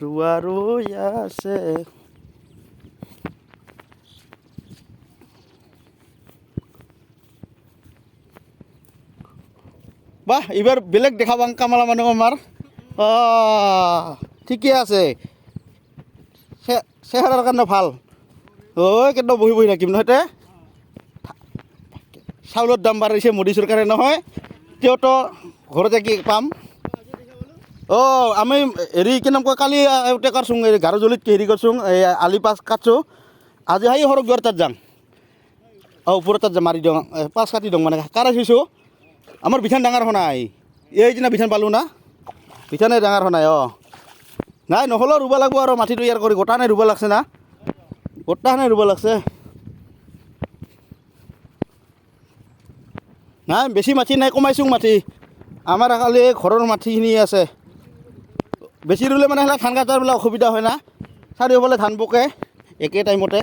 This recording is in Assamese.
ৰুৱা ৰুই আছে। বাহ, এইবাৰ বেলেগ দেখা পাং কামলা মানুহ আমাৰ। ঠিকে আছে, চেহেৰাৰ কাৰণে ভাল। কেতিয়া বহি বহি থাকিম নহয়তে। চাউলৰ দাম বাঢ়িছে মোদী চৰকাৰে নহয়, তেওঁতো ঘৰতে কি পাম। আমি হেৰি কেনেকুৱা কালি কাটছোং গাৰোজলিত হেৰি কৰছোং এই আলি পাছ কাটছোঁ। আজি সেই সৰক দুৱাৰ তাত যাম। ওপৰৰ তাত যাম মাৰি দিওঁ, পাছ কাটি দিওঁ মানে কাৰাই থৈছোঁ। আমাৰ বিধান ডাঙৰ হোৱা নাই, এইদিনা বিধান পালোঁ না, বিধানে ডাঙৰ হোৱা নাই। নাই নহ'লেও ৰুব লাগিব আৰু মাটি তৈয়াৰ কৰি গোটানে ৰুব লাগছে না, গোটাখানে ৰুব লাগছে। নাই বেছি মাটি নাই, কমাইছোঁ মাটি। আমাৰ খালি ঘৰৰ মাটিখিনি আছে। বেছি ৰুলে মানে সেইবিলাক ধান কাটাৰবিলাক অসুবিধা হয় না, চাৰিওফালে ধান পকে একে টাইমতে।